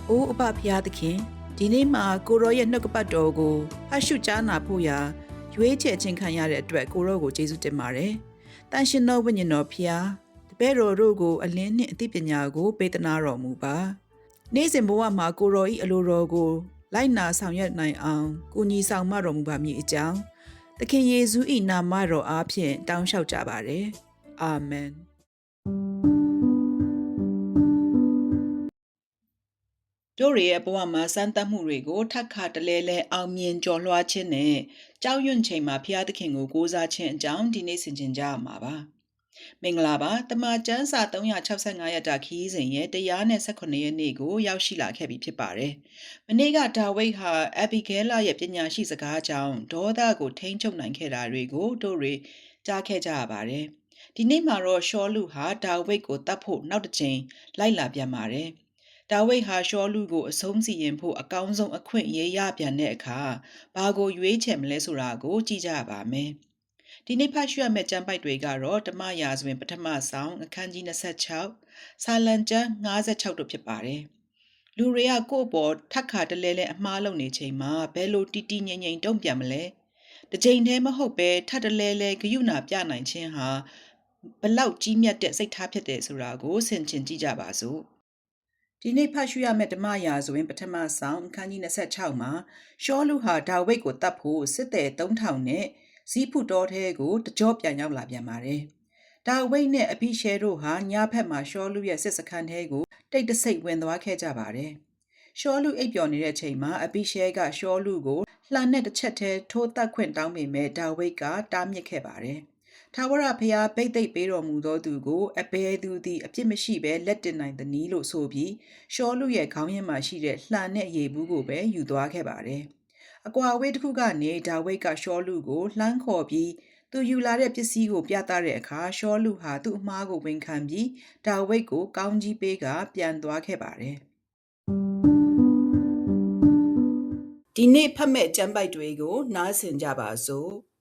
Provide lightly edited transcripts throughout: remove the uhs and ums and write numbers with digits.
အိုးအပဖျားသခင်ဒီနေ့မှာကိုရောရဲ့နှုတ်ကပတ်တော်ကိုဖတ်ရှုကြားနာဖို့ရာရွေးချယ်ခြင်းခံရတဲ့အတွက်ကိုရောကိုကျေးဇူးတင်ပါတယ်။တန်ရှင်သောဝိညာဉ်တော်ဖျားတပည့်တော်တို့ကိုအလင်းနှင့်အသိပညာကိုပေးသနာတော်မူပါ။နေ့စဉ်ဘဝမှာကိုရော၏အလိုတော်ကိုလိုက်နာဆောင်ရွက်နိုင်အောင်ကိုညီဆောင်မတော်မူပါမည်အကြောင်းသခင်ယေရှု၏နာမတော်အားဖြင့်တောင်းလျှောက်ကြပါတယ်။အာမင်။တို့ရဲ့ဘဝမှာစမ်းသပ်မှုတွေကိုထပ်ခါတလဲလဲအောင်မြင်ကျော်လွှားခြင်းနဲ့ကြောက်ရွံ့ချိန်မှာဘုရားသခင်ကိုကိုးစားခြင်းအကြောင်းဒီနေ့ဆင်ခြင်ကြရမှာပါ။မင်္ဂလာပါ။တမန်ကျမ်းစာ365ရက်တာခီးစဉ်ရဲ့118ရက်နေ့ကိုရောက်ရှိလာခဲ့ပြီဖြစ်ပါတယ်။မနေ့ကဒါဝိဒ်ဟာအဘိဂဲလရဲ့ပညာရှိစကားကြောင့်ဒေါသကိုထိန်းချုပ်နိုင်ခဲ့တာတွေကိုတို့တွေကြားခဲ့ကြရပါတယ်။ဒီနေ့မှာတော့ရှောလုဟာဒါဝိဒ်ကိုတတ်ဖို့နောက်တစ်ချိန်လိုက်လာပြန်ပါတယ်။ဒါဝိဒ်ဟာရှောလုကိုအဆုံးစီရင်ဖို့အကောင်းဆုံးအခွင့်အရေးရပြန်တဲ့အခါဘာကိုရွေးချယ်မလဲဆိုတာကိုကြည့်ကြပါမယ်။ဒီနေ့ဖတ်ရှုရမယ့်ကျမ်းပိုက်တွေကတော့ဓမ္မရာဇဝင်ပထမဆောင်အခန်းကြီး26စာလံကျမ်း56တို့ဖြစ်ပါတယ်။လူတွေကကိုယ့်ပေါ်ထပ်ခါတလဲလဲအမှားလုပ်နေချိန်မှာဘယ်လိုတီတီငိမ့်ငိမ့်တုံ့ပြန်မလဲ။တစ်ချိန်တည်းမဟုတ်ပဲထပ်တလဲလဲဂယုဏပြနိုင်ခြင်းဟာဘလောက်ကြီးမြတ်တဲ့စိတ်ထားဖြစ်တယ်ဆိုတာကိုဆင်ခြင်ကြည့်ကြပါစို့။ဒီနေ့ဖတ်ရှုရမယ့်ဓမ္မရာဇဝင်ပထမဆောင်အခန်းကြီး26မှာရှောလုဟာဒါဝိဒ်ကိုတတ်ဖို့စစ်သည်3000နဲ့ဇီးဖုတောထဲကိုတကြောပြန်ရောက်လာပြန်ပါတယ်။ဒါဝိဒ်နဲ့အဘိရှဲတို့ဟာညဘက်မှာရှောလုရဲ့စစ်စခန်းထဲကိုတိတ်တဆိတ်ဝင်သွားခဲ့ကြပါတယ်။ရှောလုအိပ်ပျော်နေတဲ့ချိန်မှာအဘိရှဲကရှောလုကိုလှန်နဲ့တစ်ချက်ထဲထိုးတက်ခွင့်တောင်းပေမဲ့ဒါဝိဒ်ကတားမြစ်ခဲ့ပါတယ်။ထာဝရဘုရားဗိတ်သိက်ပေးတော်မူသောသူကိုအဘယ်သူသည်အပြစ်မရှိဘဲလက်တင်နိုင်သနည်းလို့ဆိုပြီးရှောလုရဲ့ခေါင်းရင်းမှာရှိတဲ့လှန်နဲ့ရေဘူးကိုပဲယူသွားခဲ့ပါတယ်။အကွာအဝေးတစ်ခုကနေဒါဝိဒ်ကရှောလုကိုလှမ်းခေါ်ပြီးသူယူလာတဲ့ပစ္စည်းကိုပြသတဲ့အခါရှောလုဟာသူ့အမှားကိုဝန်ခံပြီးဒါဝိဒ်ကိုကောင်းကြီးပေးကပြန်သွားခဲ့ပါတယ်။ဒီနေ့ဖတ်မဲ့ကျမ်းပိုက်တွေကိုနားဆင်ကြပါစို့။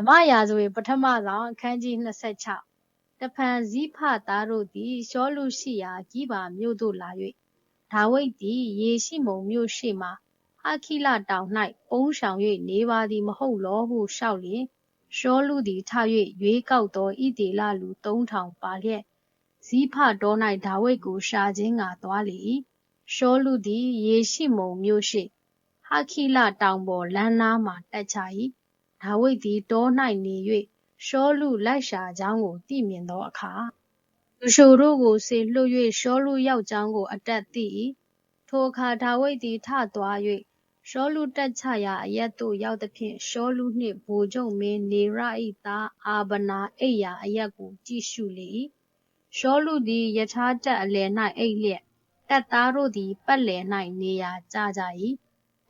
ဓမ္မရာဇဝင်ပထမဆောင်အခန်းကြီး26တဖန်ဇိဖသားတို့သည်ရှောလုရှိရာဂိဗာမြို့သို့လာ၍ဒါဝိဒ်သည်ယေရှိမုန်မြို့ရှိမှဟာခိလတောင်၌ပုန်းရှောင်၍နေပါသည်မဟုတ်လောဟုလျှောက်လျင်ရှောလုသည်ထ၍ရွေးကောက်သောဣသေလလူ3000ပါလျက်ဇိဖတော၌ဒါဝိဒ်ကိုရှာခြင်းငှါသွားလေ၏ရှောလုသည်ယေရှိမုန်မြို့ရှိဟာခိလတောင်ပေါ်လမ်းနားမှတက်ချ၏ဒါဝိဒ်သည်တော၌နေ၍ရှောလုလိုက်ရှာကြောင်းကိုသိမြင်သောအခါလူရှိုတို့ကိုစေလွှတ်၍ရှောလုရောက်ကြောင်းကိုအတပ်သိ၏ထိုအခါဒါဝိဒ်သည်ထသွား၍ရှောလုတက်ချရာအရပ်သို့ရောက်သဖြင့်ရှောလုနှင့်ဗိုလ်ချုပ်မင်းနေရ၏သားအာဗနာအိပ်ရာအရပ်ကိုကြည့်ရှုလေ၏ရှောလုသည်ယထာတပ်အလယ်၌အိပ်လျက်တပ်သားတို့သည်ပတ်လည်၌နေရာကျကြ၏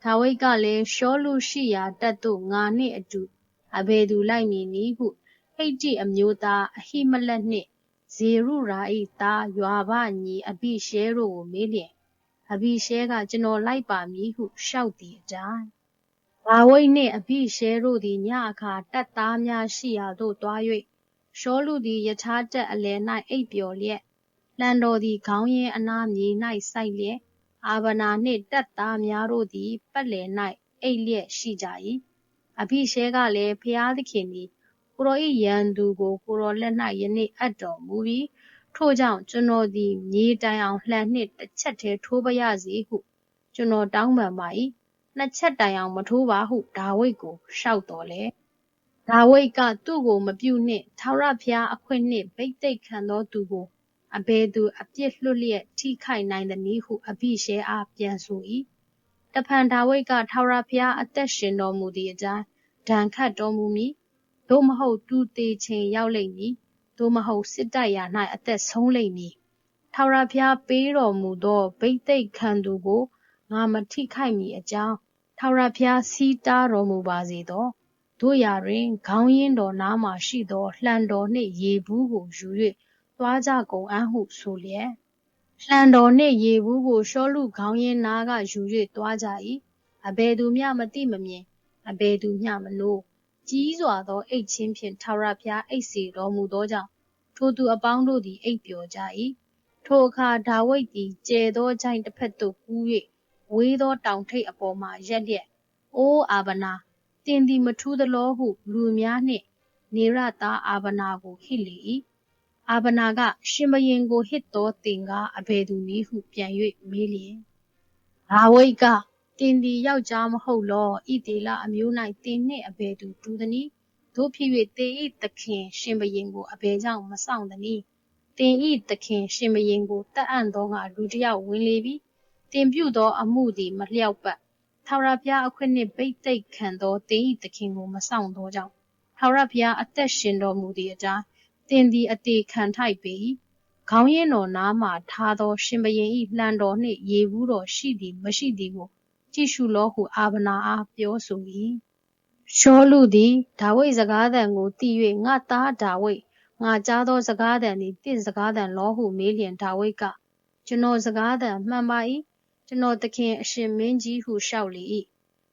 ဒါဝိဒ်ကလည်းရှောလုရှိရာတပ်သို့ငါနှင့်အတူအဘယ်သူလိုက်မည်နည်းဟုဟိတ္တိအမျိုးသားအဟိမလက်နှင့်ဇေရုရာ၏သားယွာဘညီအဘိရှဲတို့ကိုမေးလျင်အဘိရှဲကကျွန်တော်လိုက်ပါမည်ဟုလျှောက်သည်အတိုင်းဒါဝိဒ်နှင့်အဘိရှဲတို့သည်ညအခါတပ်သားများရှိရာသို့သွား၍ရှောလုသည်ယထာတပ်အလယ်၌အိပ်ပျော်လျက်လှံတော်သည်ခေါင်းရင်းအနားမြေ၌စိုက်လျက်အာဗနာနှင့်တပ်သားများတို့သည်ပတ်လည်၌အိပ်လျက်ရှိကြ၏အဘိရှဲကလည်းဖျားသခင်သည်ကိုရော၏ရန်သူကိုကိုရောလက်၌ယနေ့အပ်တော်မူပြီးထို့ကြောင့်ကျွန်တော်သည်မြေတိုင်အောင်လှံနှင့်တစ်ချက်တည်းထိုးပါရစေဟုကျွန်တော်တောင်းပန်ပါ၏နှစ်ချက်တိုင်အောင်မထိုးပါဟုဒါဝိဒ်ကိုလျှောက်တော်လေဒါဝိဒ်ကသူ့ကိုမပြုနှင့်ထာဝရဘုရားအခွင့်နှင့်ဗိသိက်ခံသောသူကိုအဘယ်သူအပြစ်လွတ်လျက်ထိခိုက်နိုင်သနည်းဟုအဘိရှဲအားပြန်ဆို၏တဖန်ဒါဝိဒ်ကထာဝရဘုရားအသက်ရှင်တော်မူသည့်အတိုင်းဒဏ်ခတ်တော်မူမည်သို့မဟုတ်သူသေချိန်ရောက်လိမ့်မည်သို့မဟုတ်စစ်တိုက်ရာ၌အသက်ဆုံးလိမ့်မည်ထာဝရဘုရားပေးတော်မူသောဗိသိက်ခံသူကိုငါမထိခိုက်မည်အကြောင်းထာဝရဘုရားစီးတားတော်မူပါစေသောတို့ရာတွင်ခေါင်းရင်းတော်နားမှရှိသောလှံတော်နှင့်ရေဘူးကိုယူ၍သွားကြကုန်အံ့ဟုဆိုလျက်လှံတော်နှင့်ရေဘူးကိုရှောလုခေါင်းရင်းနားကယူ၍သွားကြ၏အဘယ်သူမျှမသိမမြင်အဘယ်သူမျှမနိုးကြီးစွာသောအိတ်ချင်းဖြင့်ထာဝရဘုရားအိတ်စေတော်မူသောကြောင့် ထိုသူအပေါင်းတို့သည်အိပ်ပျော်ကြ၏ထိုအခါဒါဝိဒ်သည်ကျဲသောချိုင့်တစ်ဖက်သို့ကူး၍ဝေးသောတောင်ထိပ်အပေါ်မှရပ်လျက်အိုးအာဗနာတင်သည်မထူးသလောဟုလူများနှင့်နေရသားအာဗနာကိုဟစ်လေ၏အာဗနာကရှင်ဘရင်ကိုဟစ်သောတင်ကအဘယ်သူနည်းဟုပြန်၍မေးလျင်ဒါဝိဒ်ကတင်သည်ယောက်ျားမဟုတ်လောဣသေလအမျိုး၌တင်နှင့်အဘယ်သူတူသနည်းတို့ဖြစ်၍တင်၏သခင်ရှင်ဘရင်ကိုအဘယ်ကြောင့်မဆောင်သနည်းတင်၏သခင်ရှင်ဘရင်ကိုတတ်အံ့သောငါလူတစ်ယောက်ဝင်လေပြီတင်ပြုသောအမှုသည်မလျောက်ပတ်ထာဝရဘုရားအခွင့်နှင့်ဗိသိက်ခံသောတင်၏သခင်ကိုမဆောင်သောကြောင့်ထာဝရဘုရားအသက်ရှင်တော်မူသည့်အတိုင်းတင်သည်အသေးခံထိုက်ပေ၏ခေါင်းရင်းတော်နားမှထားသောရှင်ဘရင်၏လှံတော်နှင့်ရေဘူးတော်ရှိသည်မရှိသည်ကိုကြည့်ရှုလောဟုအာဗနာအားပြောဆို၏ရှောလုသည်ဒါဝိဒ်စကားသံကိုသိ၍ငါသားဒါဝိဒ်ငါကြားသောစကားသံသည်တင့်စကားသံလောဟုမေးလျင်ဒါဝိဒ်ကကျွန်တော်စကားသံမှန်ပါ၏ကျွန်တော်သခင်အရှင်မင်းကြီးဟုလျှောက်လေ၏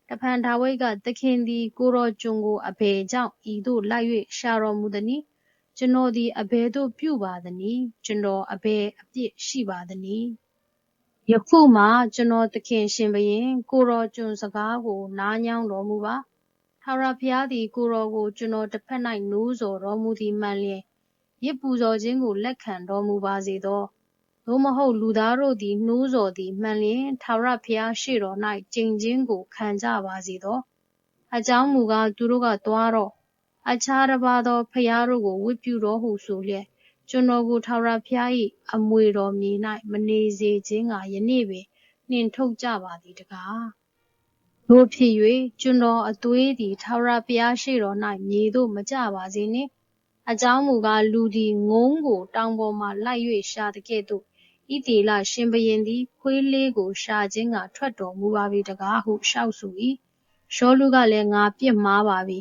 တဖန်ဒါဝိဒ်ကသခင်သည်ကိုတော်ကျွန်ကိုအဘယ်ကြောင့်ဤသို့လိုက်၍ရှာတော်မူသနည်းကျွန်တော်သည်အဘယ်သို့ပြုပါသနည်းကျွန်တော်အဘယ်အပြစ်ရှိပါသနည်းယခုမှကျွန်တော်သခင်ရှင်ဘရင်ကိုတော်ကျွန်စကားကိုနားညောင်းတော်မူပါထာဝရဘုရားသည်ကိုတော်ကိုကျွန်တော်တစ်ဖက်၌နိုးစော်တော်မူသည်မှန်လျင်ရစ်ပူဇော်ခြင်းကိုလက်ခံတော်မူပါစေသောသို့မဟုတ်လူသားတို့သည်နှိုးဆော်သည်မှန်လျင်ထာဝရဘုရားရှေ့တော်၌ကျိန်ခြင်းကိုခံကြပါစေသောအကြောင်းမူကားသူတို့ကသွားတော့အခြားတစ်ပါးသောဘုရားတို့ကိုဝတ်ပြုတော်ဟုဆိုလျက်ကျွန်တော်ကိုထာဝရဘုရား၏အမွေတော်မြေ၌မနေစေခြင်းကယနေ့ပင်နှင်ထုတ်ကြပါသည်တကားတို့ဖြစ်၍ကျွန်တော်အသွေးသည်ထာဝရဘုရားရှေ့တော်၌မြေသို့မကျပါစေနှင့်အကြောင်းမူကားလူသည်ငုံးကိုတောင်ပေါ်မှလိုက်၍ရှာတကဲ့သို့ဣသေလရှင်ဘရင်သည်ခွေးလေးကိုရှာခြင်းကထွက်တော်မူပါပြီတကားဟုလျှောက်ဆို၏ရှောလုကလည်းငါပြစ်မှားပါပြီ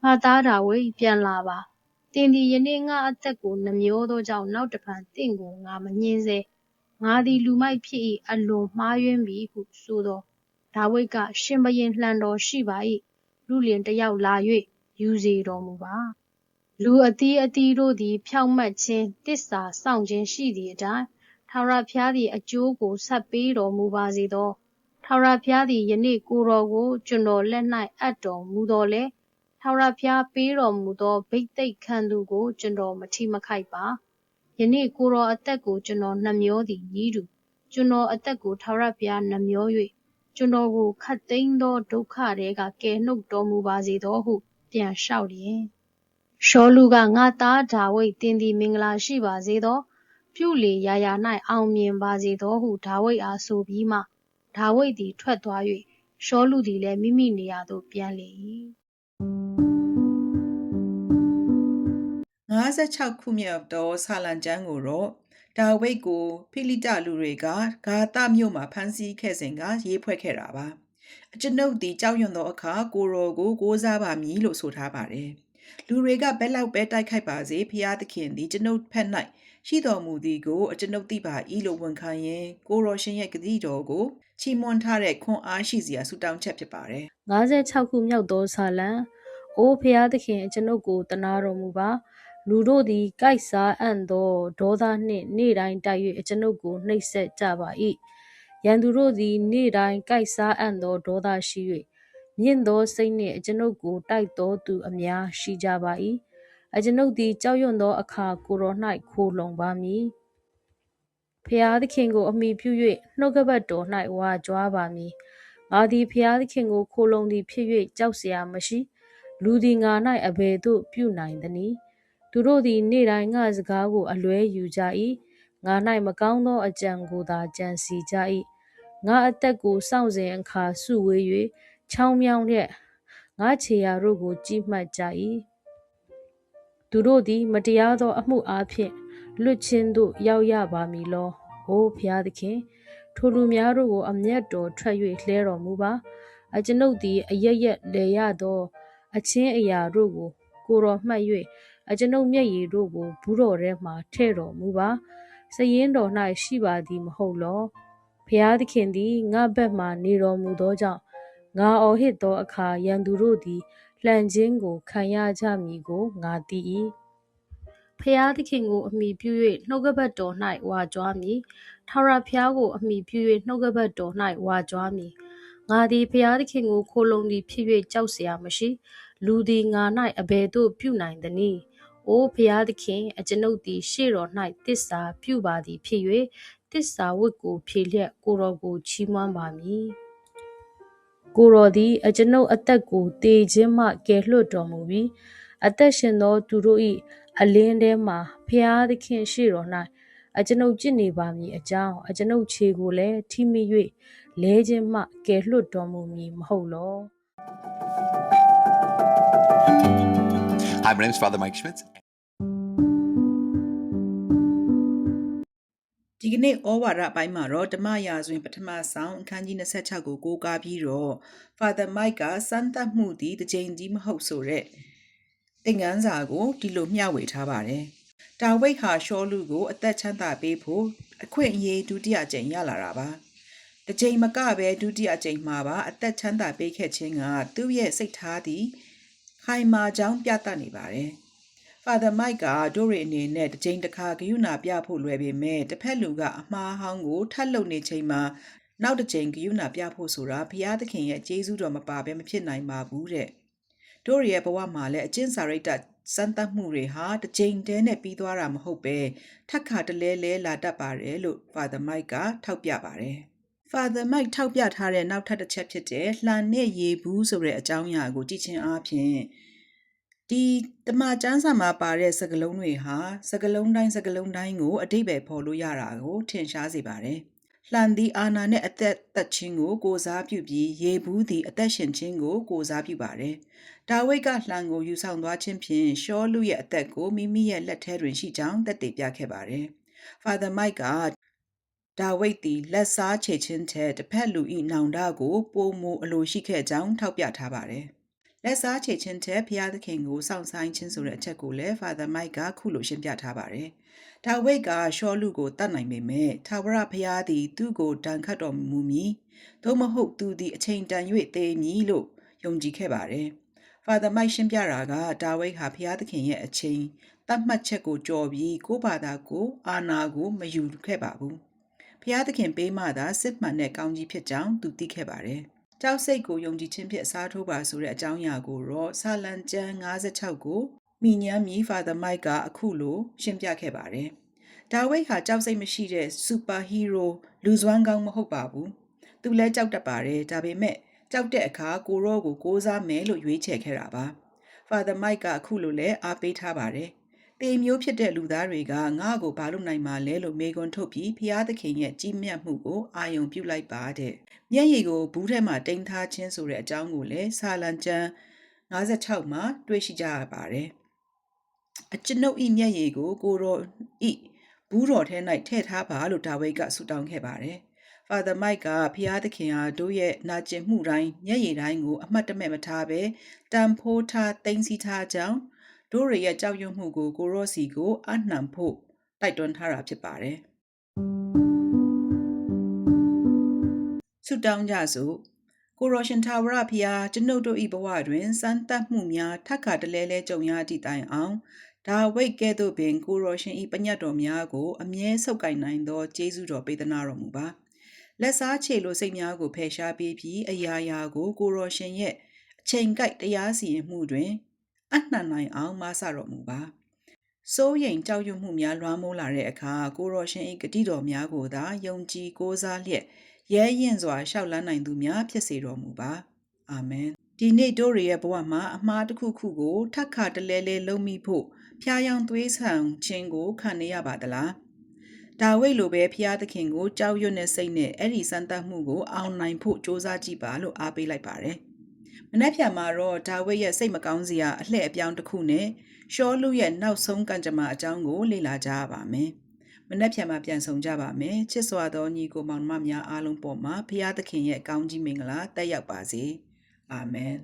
ငါသားဒါဝိဒ်ပြန်လာပါတင်သည်ယနေ့ငါအသက်ကိုနှမျောသောကြောင့်နောက်တဖန်တင့်ကိုငါမညှင်းစေငါသည်လူမိုက်ဖြစ်၏အလွန်မှားယွင်းပြီဟုဆိုသောဒါဝိဒ်ကရှင်ဘရင်လှံတော်ရှိပါ၏လူလင်တစ်ယောက်လာ၍ယူစေတော်မူပါလူအသီးအသီးတို့သည်ဖြောင့်မတ်ခြင်းတစ္ဆာစောင့်ခြင်းရှိသည့်အတိုင်းထာဝရဘုရားသည်အကျိုးကိုဆက်ပေးတော်မူပါစေသောထာဝရဘုရားသည်ယနေ့ကိုတော်ကိုကျွန်တော်လက်၌အပ်တော်မူတော်လေထာဝရဘုရားပေးတော်မူသောဗိသိက်ခံသူကိုကျွန်တော်မထီမခိုက်ပါယနေ့ကိုတော်အသက်ကိုကျွန်တော်နှမျောသည်ဤသူကျွန်တော်အသက်ကိုထာဝရဘုရားနှမျော၍ကျွန်တော်ကိုခတ်သိမ်းသောဒုက္ခတွေကကယ်နှုတ်တော်မူပါစေသောဟုပြန်လျှောက်လျင်ရှောလုကငါသားဒါဝိဒ်တင်သည်မင်္ဂလာရှိပါစေသောပြုလေရာရာ၌အောင်မြင်ပါစေသောဟုဒါဝိဒ်အားဆိုပြီးမှဒါဝိဒ်သည်ထွက်သွား၍ရှောလုသည်လည်းမိမိနေရာသို့ပြန်လေ၏56ခုမြောက်သောဆာလံကျမ်းကိုတော့ဒါဝိဒ်ကိုဖိလိတလူတွေကဂါသမြို့မှာဖမ်းဆီးခဲ့စဉ်ကရေးဖွဲ့ခဲ့တာပါအကျွန်ုပ်သည်ကြောက်ရွံ့သောအခါကိုရောကိုကိုးစားပါမည်လို့ဆိုထားပါတယ်လူတွေကဘက်လောက်ပဲတိုက်ခိုက်ပါစေဖျားသခင်သည်ကျွန်ုပ်ဖက်၌ရှိတော်မူသည်ကိုအကျွန်ုပ်သိပါ၏လို့ဝန်ခံရင်ကိုရောရှင်ရဲ့ဂတိတော်ကိုချီးမွမ်းထားတဲ့ခွန်အားရှိစရာဆုတောင်းချက်ဖြစ်ပါတယ်56ခုမြောက်သောဆာလံအိုဖျားသခင်ကျွန်ုပ်ကိုတနာတော်မူပါလူတို့သည်ကိုက်စားအံ့သောဒေါသနှင့်နေ့တိုင်းတိုက်၍အကျွန်ုပ်ကိုနှိပ်စက်ကြပါ၏ရန်သူတို့သည်နေ့တိုင်းကိုက်စားအံ့သောဒေါသရှိ၍မြင့်သောစိတ်နှင့်အကျွန်ုပ်ကိုတိုက်သောသူအများရှိကြပါ၏အကျွန်ုပ်သည်ကြောက်ရွံ့သောအခါကိုတော်၌ခိုလှုံပါမည်ဖျားသခင်ကိုအမိပြု၍နှုတ်ကပတ်တော်၌ဝါကြွားပါမည်ငါသည်ဖျားသခင်ကိုခိုလှုံသည်ဖြစ်၍ကြောက်เสียမရှိလူသည်ငါ၌အဘယ်သို့ပြုနိုင်သနည်းသူတို့သည်နေ့တိုင်းငါစကားကိုအလွဲယူကြ၏ငါ၌မကောင်းသောအကြံကိုသာကြံစီကြ၏ငါအသက်ကိုစောင့်စဉ်အခါစုဝေး၍ချောင်းမြောင်းလျက်ငါခြေရာတို့ကိုကြည့်မှတ်ကြ၏သူတို့သည်မတရားသောအမှုအားဖြင့်လွတ်ခြင်းသို့ရောက်ရပါမည်လောအိုဖျားသခင်ထိုလူများတို့ကိုအမျက်တော်ထွက်၍လှဲတော်မူပါအကျွန်ုပ်သည်အရရက်လေရသောအချင်းအရာတို့ကိုကိုတော်မှတ်၍အကျွန်ုပ်မျက်ရည်တို့ကိုဘူးတော်ထဲမှထဲ့တော်မူပါစရင်တော်၌ရှိပါသည်မဟုတ်လောဖျားသခင်သည်ငါဘက်မှနေတော်မူသောကြောင့်ငါအော်ဟစ်သောအခါရန်သူတို့သည်လှန်ခြင်းကိုခံရကြမည်ကိုငါသိ၏ ဖျားသခင်ကိုအမိပြု၍နှုတ်ကပတ်တော်၌ဝါကြွားမည်ထာဝရဖျားကိုအမိပြု၍နှုတ်ကပတ်တော်၌ဝါကြွားမည်ငါသည်ဖျားသခင်ကိုခိုလုံသည်ဖြစ်၍ကြောက်เสียမရှိလူသည်ငါ၌အဘယ်သို့ပြုနိုင်သနည်းအိုဖျားသခင်အကျွန်ုပ်သည်ရှေ့တော်၌တစ္ဆာပြုပါသည်ဖြစ်၍တစ္ဆာဝတ်ကိုဖြေလျက်ကိုတော်ကိုချီးမွမ်းပါမည်ကိုတော်သည်အကျွန်ုပ်အသက်ကိုတေခြင်းမှကယ်လွတ်တော်မူပြီးအသက်ရှင်သောသူတို့၏အလင်းထဲမှဖျားသခင်ရှေ့တော်၌အကျွန်ုပ်ကြည်နေပါမည်အကြောင်းအကျွန်ုပ်ခြေကိုလည်းထိမိ၍လဲခြင်းမှကယ်လွတ်တော်မူမည်မဟုတ်လော Hi, my name is Father Mike Schmitz. ဒီကနေ့ဩဝါဒပိုင်းမှာတော့ဓမ္မရာဇဝင်ပထမဆောင်အခန်းကြီး26ကိုကိုးကားပြီးတော့ Father Mike ကစမ်းသပ်မှုသည်တစ်ကြိမ်ကြီးမဟုတ်ဆိုတဲ့သင်ခန်းစာကိုဒီလိုမျှဝေထားပါတယ်။ဒါဝိဒ်ဟာရှောလူကိုအသက်ချမ်းသာပေးဖို့အခွင့်အရေးဒုတိယကြိမ်ရလာတာပါ။တစ်ကြိမ်မကပဲဒုတိယကြိမ်မှာပါအသက်ချမ်းသာပေးခဲ့ခြင်းကသူ့ရဲ့စိတ်ထားသည်ခိုင်မာကြောင်းပြသနေပါတယ်။ Father Mike ကတို့ရအနေနဲ့တစ်ကြိမ်တစ်ခါဂရုဏာပြဖို့လွယ်ပေမဲ့တစ်ဖက်လူကအမှားဟောင်းကိုထပ်လုပ်နေချိန်မှာနောက်တစ်ကြိမ်ဂရုဏာပြဖို့ဆိုတာဘုရားသခင်ရဲ့ကျေးဇူးတော်မပါဘဲမဖြစ်နိုင်ပါဘူးတဲ့။တို့ရဲ့ဘဝမှာလည်းအကျင့်စာရိတ္တစမ်းသပ်မှုတွေဟာတစ်ကြိမ်တည်းနဲ့ပြီးသွားတာမဟုတ်ပဲထပ်ခါတလဲလဲလာတတ်ပါတယ်လို့ Father Mike ကထောက်ပြပါတယ်။ Father Mike ထောက်ပြထားတဲ့နောက်ထပ်တစ်ချက်ဖြစ်တဲ့လှန်နဲ့ရေဘူးဆိုတဲ့အကြောင်းအရာကိုကြည့်ချင်းအားဖြင့်ဒီတမန်ကျမ်းစာမှာပါတဲ့စကားလုံးတွေဟာစကားလုံးတိုင်းကိုအတိတ်ပဲဖော်လို့ရတာကိုထင်ရှားစေပါတယ်။လှန်သည်အာနာနဲ့အသက်သက်ခြင်းကိုကိုစားပြုပြီးရေဘူးသည်အသက်ရှင်ခြင်းကိုကိုစားပြုပါတယ်။ဒါဝိဒ်ကလှန်ကိုယူဆောင်သွားခြင်းဖြင့်ရှောလူရဲ့အသက်ကိုမိမိရဲ့လက်ထဲတွင်ရှိကြောင်းသက်သေပြခဲ့ပါတယ်။ Father Mike ကဒါဝိဒ်သည်လက်စားချေခြင်းထက်တစ်ဖက်လူ၏နောင်တကိုပိုမိုအလိုရှိခဲ့ကြောင်းထောက်ပြထားပါတယ်။လက်စားချေခြင်းထက်ဘုရားသခင်ကိုစောင့်ဆိုင်ခြင်းဆိုတဲ့အချက်ကိုလည်း Father Mike ကခုလိုရှင်းပြထားပါတယ်။ဒါဝိဒ်ကရှောလူကိုတတ်နိုင်ပေမဲ့ထာဝရဘုရားသည်သူ့ကိုဒဏ်ခတ်တော်မူမည်။သို့မဟုတ်သူသည်အချိန်တန်၍သေမည်လို့ယုံကြည်ခဲ့ပါတယ်။ Father Mike ရှင်းပြတာကဒါဝိဒ်ဟာဘုရားသခင်ရဲ့အချိန်သတ်မှတ်ချက်ကိုကြော်ပြီးကိုယ့်ဘာသာကိုအာဏာကိုမယူခဲ့ပါဘူး။ဘုရားသခင်ပေးမှသာစစ်မှန်တဲ့ကောင်းကြီးဖြစ်ကြောင်းသူသိခဲ့ပါတယ်။ကြောက်စိတ်ကိုယုံကြည်ခြင်းဖြင့်အစားထိုးပါဆိုတဲ့အကြောင်းအရာကိုတော့ဆာလံကျမ်း56ကိုမိညမ်းမီ Father Mike ကအခုလိုရှင်းပြခဲ့ပါတယ်။ဒါဝိဒ်ဟာကြောက်စိတ်မရှိတဲ့စူပါဟီးရိုးလူစွမ်းကောင်းမဟုတ်ပါဘူး။သူလည်းကြောက်တတ်ပါတယ်ဒါပေမဲ့ကြောက်တဲ့အခါကိုရောကိုကိုးစားမယ်လို့ရွေးချယ်ခဲ့တာပါ။ Father Mike ကအခုလိုလဲအားပေးထားပါတယ်။တေမျိုးဖြစ်တဲ့လူသားတွေကငါ့ကိုဘာလို့နိုင်မှာလဲလို့မေးခွန်းထုတ်ပြီးဖျားသခင်ရဲ့ကြီးမြတ်မှုကိုအာယုံပြုလိုက်ပါတဲ့။မျက်ရည်ကိုဘူးထဲမှာတိမ်ထားခြင်းဆိုတဲ့အကြောင်းကိုလည်းဆာလံကျမ်း56မှာတွေ့ရှိကြရပါတယ်။အကျွန်ုပ်ဤမျက်ရည်ကိုကိုတော်ဤဘူးတော်ထဲ၌ထည့်ထားပါလို့ဒါဝိဒ်ကဆုတောင်းခဲ့ပါတယ်။ Father Mike ကဖျားသခင်ဟာတို့ရဲ့နာကျင်မှုတိုင်းမျက်ရည်တိုင်းကိုအမှတ်တမဲ့မထားပဲတန်ဖိုးထားသိမ်းဆည်းထားကြောင်းတို့ရဲ့ကြောက်ရွံ့မှုကိုကိုရော့စီကိုအနှံဖို့တိုက်တွန်းထားတာဖြစ်ပါတယ်။ဆုတောင်းကြစို့ကိုရောရှင်ထာဝရဘုရားကျွန်ုပ်တို့၏ဘဝတွင်စမ်းသပ်မှုများထပ်ခါတလဲလဲကြုံရသည့်တိုင်အောင်ဒါဝိဒ်ကဲ့သို့ပင်ကိုရောရှင်၏ပညတ်တော်များကိုအမြဲဆုပ်ကိုင်နိုင်သောကျေးဇူးတော်ပေးသနာတော်မူပါလက်စားချေလိုစိတ်များကိုဖယ်ရှားပေးပြီးအရာရာကိုကိုရောရှင်ရဲ့အချိန်ကိုက်တရားစီရင်မှုတွင်အနှံနိုင်အောင်မဆတော်မူပါစိုးရိမ်ကြောက်ရွံ့မှုများလွှမ်းမိုးလာတဲ့အခါကိုရောရှင်၏ဂတိတော်များကိုသာယုံကြည်ကိုးစားလျက်ရဲရင်စွာရှောက်လန်းနိုင်သူများဖြစ်စေတော်မူပါအာမင်ဒီနေ့တို့ရဲ့ဘဝမှာအမှားတစ်ခုခုကိုထပ်ခါတလဲလဲလုံးမိဖို့ဖျားယောင်သွေးဆန်ခြင်းကိုခံနေရပါသလားဒါဝိဒ်လိုပဲဖျားသခင်ကိုကြောက်ရွံ့တဲ့စိတ်နဲ့အဲ့ဒီစမ်းသပ်မှုကိုအောင်နိုင်ဖို့စ조사ကြည့်ပါလို့အားပေးလိုက်ပါတယ်မနေ့ဖြန်မှာတော့ဒါဝိဒ်ရဲ့စိတ်မကောင်းစရာအလှည့်အပြောင်းတစ်ခုနဲ့ရှောလူရဲ့နောက်ဆုံးကံကြမ္မာအကြောင်းကိုလေ့လာကြရပါမယ်မနေ့ဖြန်မှာပြန်ဆောင်ကြပါမယ်ချစ်စွာသောညီကိုမောင်နှမများအားလုံးပေါ်မှာဖျားသခင်ရဲ့ကောင်းကြီးမင်္ဂလာတက်ရောက်ပါစေအာမင်